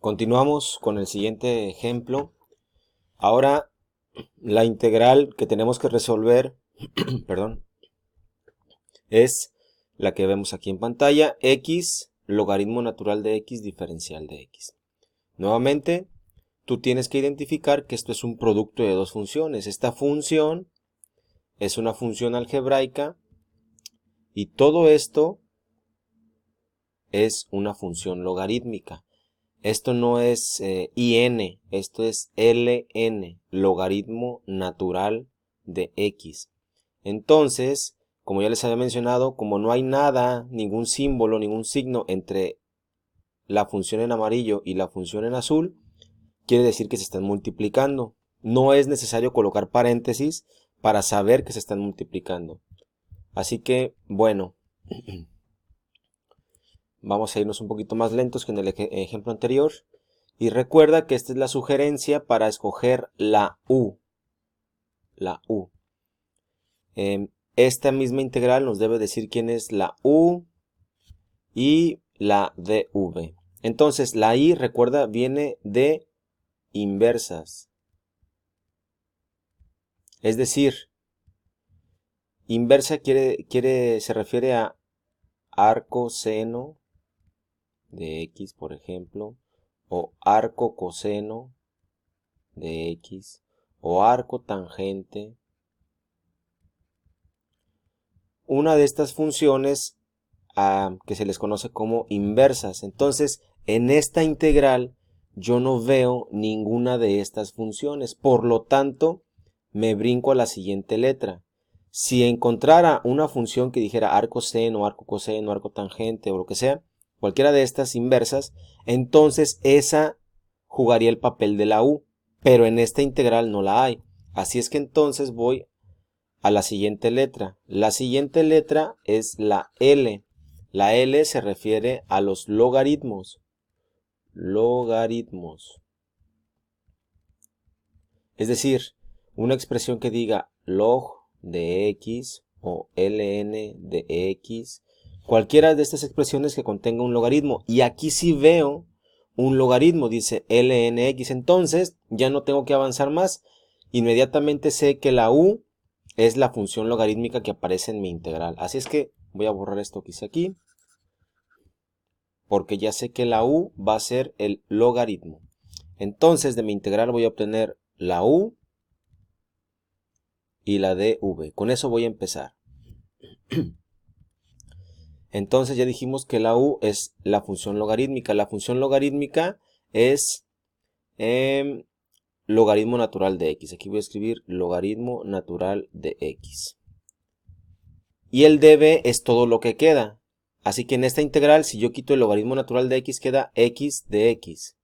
Continuamos con el siguiente ejemplo. Ahora la integral que tenemos que resolver, perdón, es la que vemos aquí en pantalla, x logaritmo natural de x diferencial de x. Nuevamente, tú tienes que identificar que esto es un producto de dos funciones. Esta función es una función algebraica y todo esto es una función logarítmica. Esto no es IN, esto es LN, logaritmo natural de X. Entonces, como ya les había mencionado, como no hay nada, ningún símbolo, ningún signo entre la función en amarillo y la función en azul, quiere decir que se están multiplicando. No es necesario colocar paréntesis para saber que se están multiplicando. Así que, bueno, vamos a irnos un poquito más lentos que en el ejemplo anterior. Y recuerda que esta es la sugerencia para escoger la U. La U. Esta misma integral nos debe decir quién es la U y la dv. Entonces, la I, recuerda, viene de inversas. Es decir, inversa se refiere a arco seno de X, por ejemplo, o arco coseno de X, o arco tangente. Una de estas funciones que se les conoce como inversas. Entonces, en esta integral yo no veo ninguna de estas funciones. Por lo tanto, me brinco a la siguiente letra. Si encontrara una función que dijera arco seno, arco coseno, arco tangente o lo que sea, cualquiera de estas inversas, entonces esa jugaría el papel de la U. Pero en esta integral no la hay. Así es que entonces voy a la siguiente letra. La siguiente letra es la L. La L se refiere a los logaritmos. Logaritmos. Es decir, una expresión que diga log de x o ln de x. Cualquiera de estas expresiones que contenga un logaritmo. Y aquí sí veo un logaritmo, dice lnx. Entonces ya no tengo que avanzar más. Inmediatamente sé que la u es la función logarítmica que aparece en mi integral. Así es que voy a borrar esto que hice aquí, porque ya sé que la u va a ser el logaritmo. Entonces de mi integral voy a obtener la u y la dv. Con eso voy a empezar. Entonces ya dijimos que la u es la función logarítmica. La función logarítmica es logaritmo natural de x. Aquí voy a escribir logaritmo natural de x. Y el dv es todo lo que queda. Así que en esta integral, si yo quito el logaritmo natural de x, queda x de x.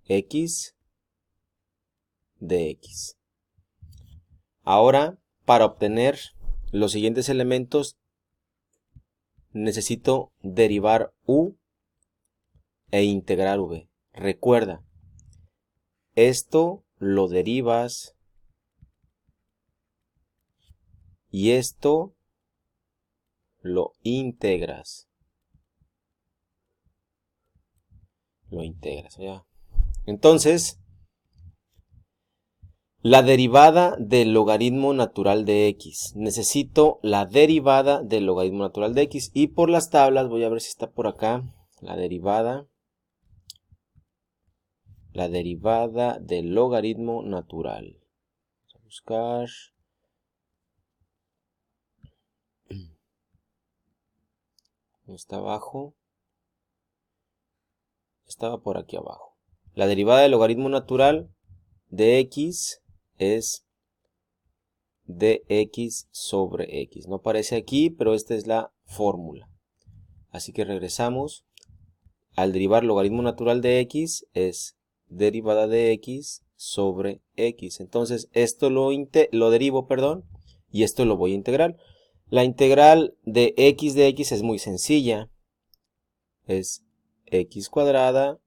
X de x. Ahora, para obtener los siguientes elementos, necesito derivar u e integrar v. Recuerda, esto lo derivas y esto lo integras. Lo integras, ya. Entonces, la derivada del logaritmo natural de x. Necesito la derivada del logaritmo natural de x. Y por las tablas, voy a ver si está por acá. La derivada del logaritmo natural. Vamos a buscar. ¿No está abajo? Estaba por aquí abajo. La derivada del logaritmo natural de x es dx sobre x. No aparece aquí, pero esta es la fórmula. Así que regresamos. Al derivar logaritmo natural de x es derivada de x sobre x. Entonces esto lo derivo, y esto lo voy a integrar. La integral de x es muy sencilla. Es x cuadrada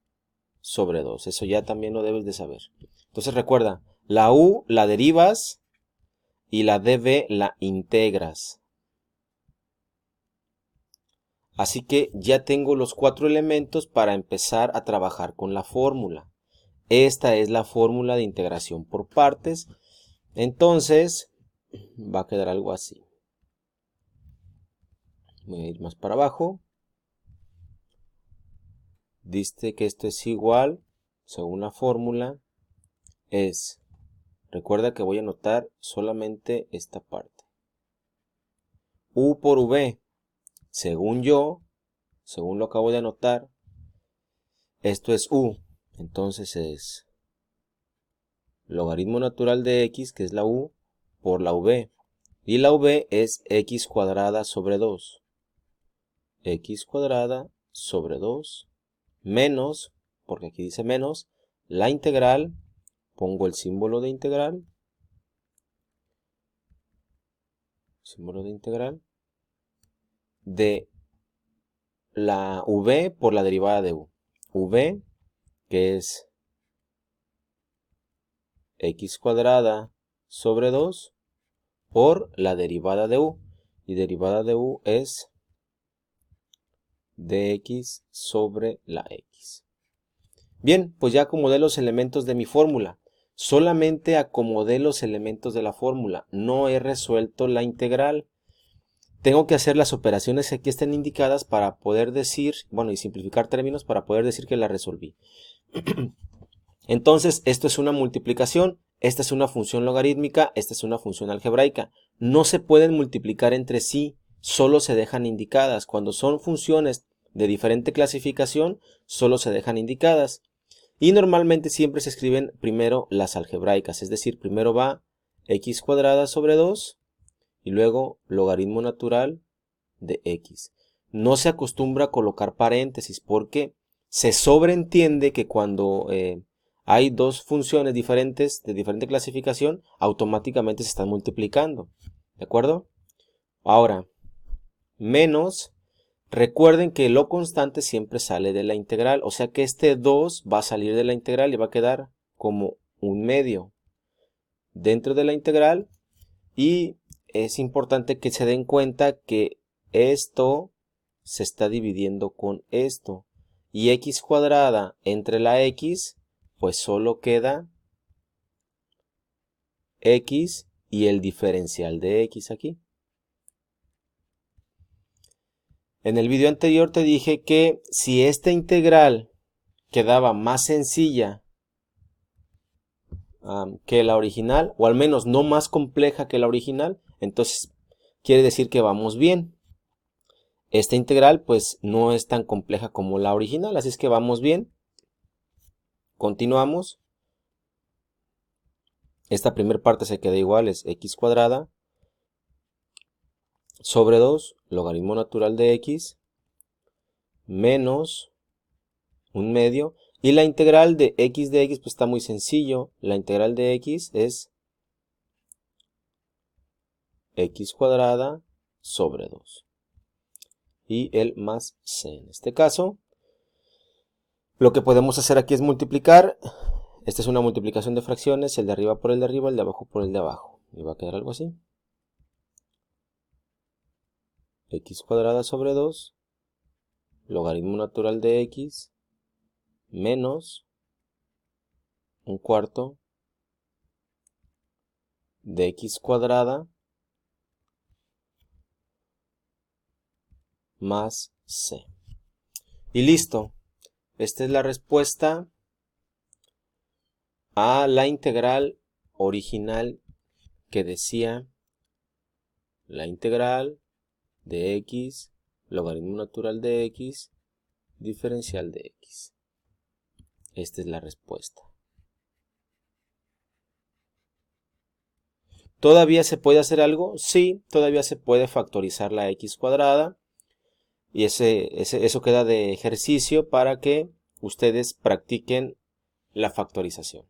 sobre 2. Eso ya también lo debes de saber. Entonces recuerda, la u la derivas y la dv la integras. Así que ya tengo los 4 elementos para empezar a trabajar con la fórmula. Esta es la fórmula de integración por partes. Entonces, va a quedar algo así. Voy a ir más para abajo. Dice que esto es igual, según la fórmula, recuerda que voy a anotar solamente esta parte. U por V, según lo acabo de anotar, esto es U. Entonces es logaritmo natural de X, que es la U, por la V. Y la V es X cuadrada sobre 2. X cuadrada sobre 2 menos, porque aquí dice menos, la integral, pongo el símbolo de integral, de la V por la derivada de U. V, que es X cuadrada sobre 2 por la derivada de U. Y derivada de U es dx sobre la X. Bien, pues ya acomodé los elementos de mi fórmula. Solamente acomodé los elementos de la fórmula. No he resuelto la integral. Tengo que hacer las operaciones que aquí estén indicadas para poder decir, bueno, y simplificar términos para poder decir que la resolví. Entonces, esto es una multiplicación, esta es una función logarítmica, esta es una función algebraica. No se pueden multiplicar entre sí, solo se dejan indicadas. Cuando son funciones de diferente clasificación, solo se dejan indicadas. Y normalmente siempre se escriben primero las algebraicas, es decir, primero va x cuadrada sobre 2 y luego logaritmo natural de x. No se acostumbra a colocar paréntesis porque se sobreentiende que cuando hay dos funciones diferentes de diferente clasificación, automáticamente se están multiplicando. ¿De acuerdo? Ahora, menos, recuerden que lo constante siempre sale de la integral, o sea que este 2 va a salir de la integral y va a quedar como un medio dentro de la integral. Y es importante que se den cuenta que esto se está dividiendo con esto. Y x cuadrada entre la x, pues solo queda x y el diferencial de x aquí. En el video anterior te dije que si esta integral quedaba más sencilla que la original, o al menos no más compleja que la original, entonces quiere decir que vamos bien. Esta integral pues no es tan compleja como la original, así es que vamos bien. Continuamos. Esta primera parte se queda igual, es x cuadrada sobre 2, logaritmo natural de x, menos un medio. Y la integral de x pues está muy sencillo. La integral de x es x cuadrada sobre 2. Y el más c. En este caso, lo que podemos hacer aquí es multiplicar. Esta es una multiplicación de fracciones, el de arriba por el de arriba, el de abajo por el de abajo. Y va a quedar algo así. X cuadrada sobre 2, logaritmo natural de x, menos un cuarto de x cuadrada más c. Y listo. Esta es la respuesta a la integral original que decía la integral de x, logaritmo natural de x, diferencial de x. Esta es la respuesta. ¿Todavía se puede hacer algo? Sí, todavía se puede factorizar la x cuadrada. Y eso queda de ejercicio para que ustedes practiquen la factorización.